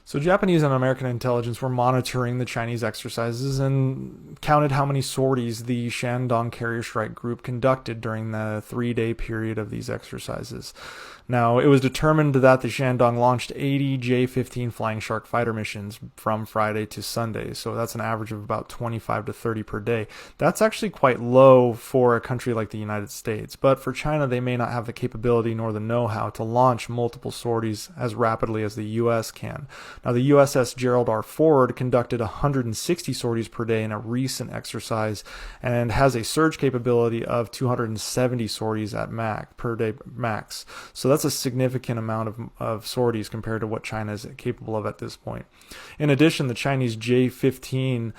So Japanese and American intelligence were monitoring the Chinese exercises and counted how many sorties the Shandong Carrier Strike Group conducted during the 3-day period of these exercises. Now, it was determined that the Shandong launched 80 J-15 Flying Shark fighter missions from Friday to Sunday, so that's an average of about 25 to 30 per day. That's actually quite low for a country like the United States, but for China, they may not have the capability nor the know-how to launch multiple sorties as rapidly as the U.S. can. Now, the USS Gerald R. Ford conducted 160 sorties per day in a recent exercise and has a surge capability of 270 sorties at per day max. So that's a significant amount of sorties compared to what China is capable of at this point. In addition, the Chinese J-15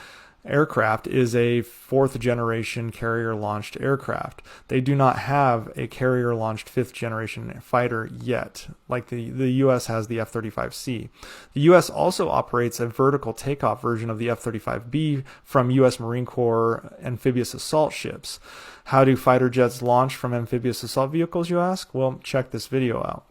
aircraft is a fourth generation carrier launched aircraft. They do not have a carrier launched fifth generation fighter yet, like the US has the F-35C. The US also operates a vertical takeoff version of the F-35B from US Marine Corps amphibious assault ships. How do fighter jets launch from amphibious assault vehicles, you ask? Well, check this video out.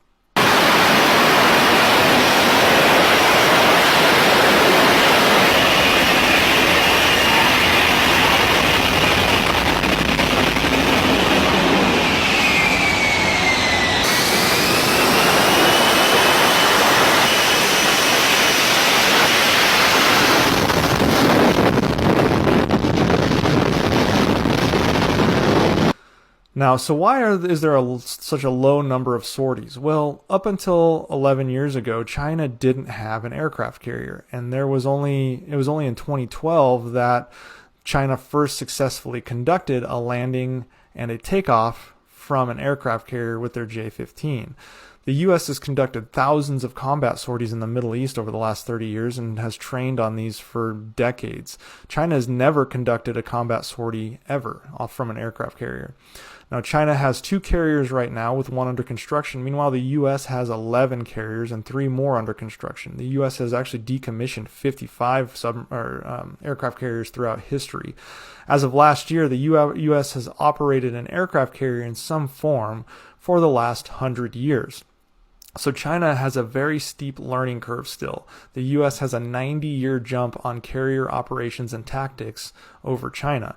Now, so why is there such a low number of sorties? Well, up until 11 years ago, China didn't have an aircraft carrier, and it was only in 2012 that China first successfully conducted a landing and a takeoff from an aircraft carrier with their J-15. The U.S. has conducted thousands of combat sorties in the Middle East over the last 30 years and has trained on these for decades. China has never conducted a combat sortie ever off from an aircraft carrier. Now, China has 2 carriers right now with 1 under construction. Meanwhile, the U.S. has 11 carriers and 3 more under construction. The U.S. has actually decommissioned 55 aircraft carriers throughout history. As of last year, the U.S. has operated an aircraft carrier in some form for the last 100 years. So China has a very steep learning curve still. The U.S. has a 90-year jump on carrier operations and tactics over China,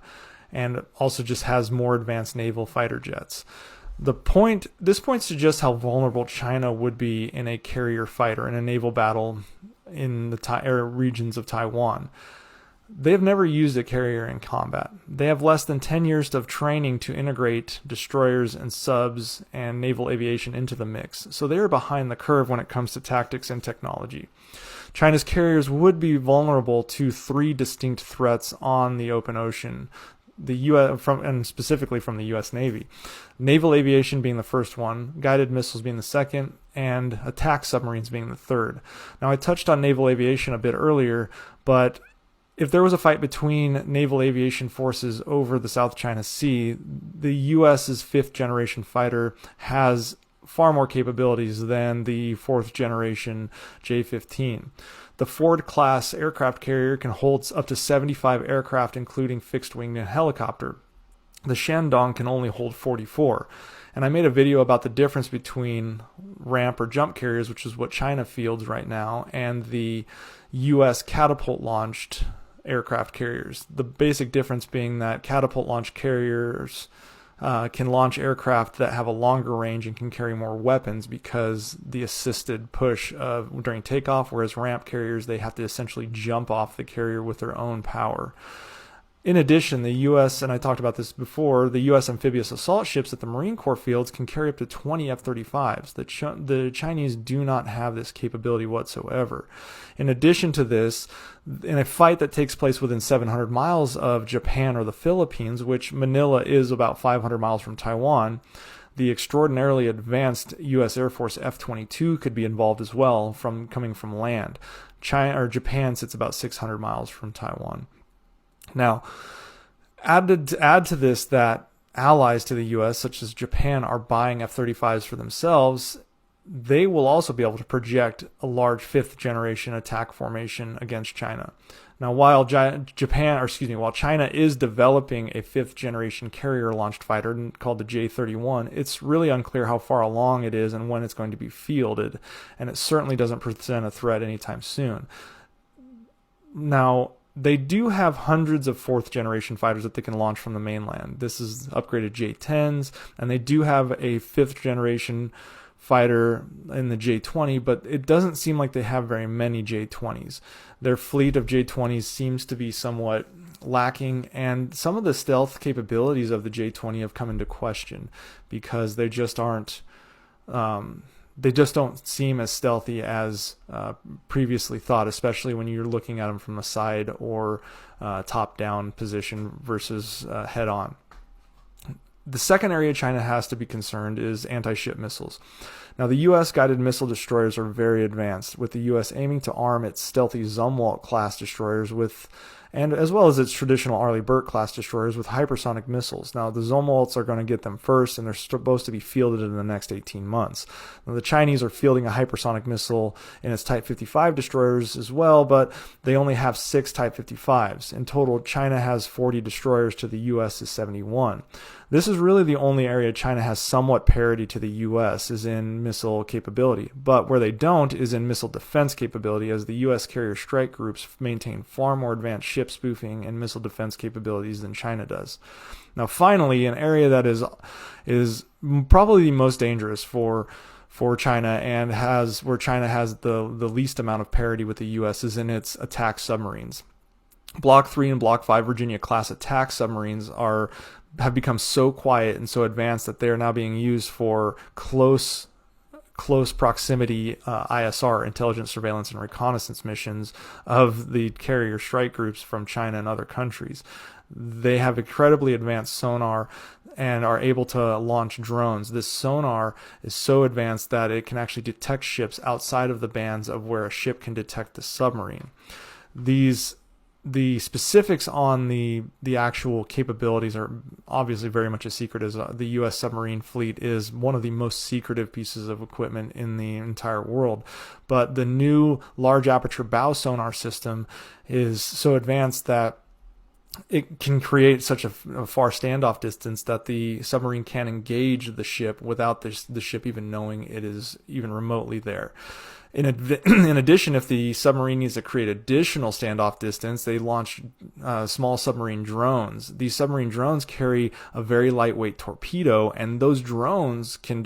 and also just has more advanced naval fighter jets. This points to just how vulnerable China would be in a carrier fighter in a naval battle in the regions of Taiwan. They have never used a carrier in combat. They have less than 10 years of training to integrate destroyers and subs and naval aviation into the mix, so they are behind the curve when it comes to tactics and technology. China's carriers would be vulnerable to 3 distinct threats on the open ocean, and specifically from the U.S. Navy. Naval aviation being the first one, guided missiles being the second, and attack submarines being the third. Now, I touched on naval aviation a bit earlier, but if there was a fight between naval aviation forces over the South China Sea, the U.S.'s 5th generation fighter has far more capabilities than the 4th generation J-15. The Ford-class aircraft carrier can hold up to 75 aircraft, including fixed-wing and helicopter. The Shandong can only hold 44. And I made a video about the difference between ramp or jump carriers, which is what China fields right now, and the U.S. catapult-launched aircraft carriers. The basic difference being that catapult-launched carriers can launch aircraft that have a longer range and can carry more weapons because the assisted push during takeoff, whereas ramp carriers, they have to essentially jump off the carrier with their own power. In addition, the U.S., and I talked about this before, the U.S. amphibious assault ships at the Marine Corps fields can carry up to 20 F-35s. The Chinese do not have this capability whatsoever. In addition to this, in a fight that takes place within 700 miles of Japan or the Philippines, which Manila is about 500 miles from Taiwan, the extraordinarily advanced U.S. Air Force F-22 could be involved as well, coming from land. Japan sits about 600 miles from Taiwan. Now, add to this that allies to the U.S., such as Japan, are buying F-35s for themselves. they will also be able to project a large fifth generation attack formation against China. Now, while while China is developing a fifth generation carrier launched fighter called the J-31, it's really unclear how far along it is and when it's going to be fielded, and it certainly doesn't present a threat anytime soon. Now, they do have hundreds of fourth generation fighters that they can launch from the mainland. This is upgraded J-10s, and they do have a fifth generation fighter in the J-20, but it doesn't seem like they have very many J-20s. Their fleet of J-20s seems to be somewhat lacking, and some of the stealth capabilities of the J-20 have come into question because they just aren't. They just don't seem as stealthy as previously thought, especially when you're looking at them from a side or top-down position versus head-on. The second area China has to be concerned is anti-ship missiles. Now, the U.S. guided missile destroyers are very advanced, with the U.S. aiming to arm its stealthy Zumwalt-class destroyers and as well as its traditional Arleigh Burke-class destroyers with hypersonic missiles. Now, the Zumwalts are going to get them first, and they're supposed to be fielded in the next 18 months. Now, the Chinese are fielding a hypersonic missile in its Type 55 destroyers as well, but they only have 6 Type 55s. In total, China has 40 destroyers to the U.S.'s 71. This is really the only area China has somewhat parity to the U.S. is in missile capability, but where they don't is in missile defense capability, as the U.S. carrier strike groups maintain far more advanced ship spoofing and missile defense capabilities than China does. Now, finally, an area that is probably the most dangerous for China and where China has the least amount of parity with the U.S. is in its attack submarines. Block 3 and Block 5 Virginia-class attack submarines have become so quiet and so advanced that they are now being used for close proximity ISR, intelligence, surveillance, and reconnaissance missions of the carrier strike groups from China and other countries. They have incredibly advanced sonar and are able to launch drones. This sonar is so advanced that it can actually detect ships outside of the bands of where a ship can detect a submarine. The specifics on the actual capabilities are obviously very much a secret, as the U.S. submarine fleet is one of the most secretive pieces of equipment in the entire world. But the new large aperture bow sonar system is so advanced that it can create such a far standoff distance that the submarine can engage the ship without the ship even knowing it is even remotely there. In addition, if the submarine needs to create additional standoff distance, they launch small submarine drones. These submarine drones carry a very lightweight torpedo, and those drones can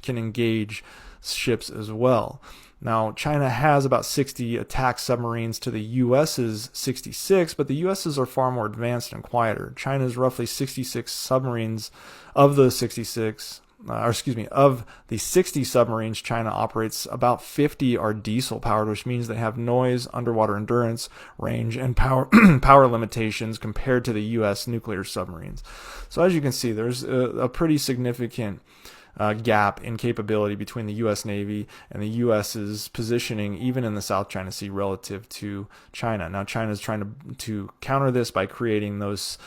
engage ships as well. Now, China has about 60 attack submarines to the U.S.'s 66, but the U.S.'s are far more advanced and quieter. China's roughly 66 submarines of the 66. Of the 60 submarines China operates, about 50 are diesel powered, which means they have noise, underwater endurance, range, and power limitations compared to the U.S. nuclear submarines. So as you can see, there's a pretty significant gap in capability between the U.S. Navy and the U.S.'s positioning, even in the South China Sea, relative to China. Now, China is trying to counter this by creating those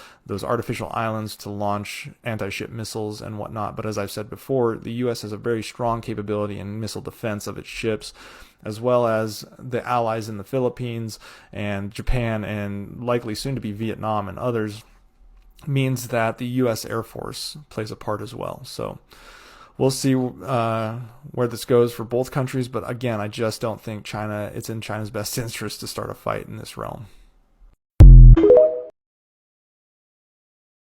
artificial islands to launch anti-ship missiles and whatnot. But as I've said before, the U.S. has a very strong capability in missile defense of its ships, as well as the allies in the Philippines and Japan and likely soon to be Vietnam and others, means that the U.S. Air Force plays a part as well. So we'll see where this goes for both countries, but again, I just don't think it's in China's best interest to start a fight in this realm.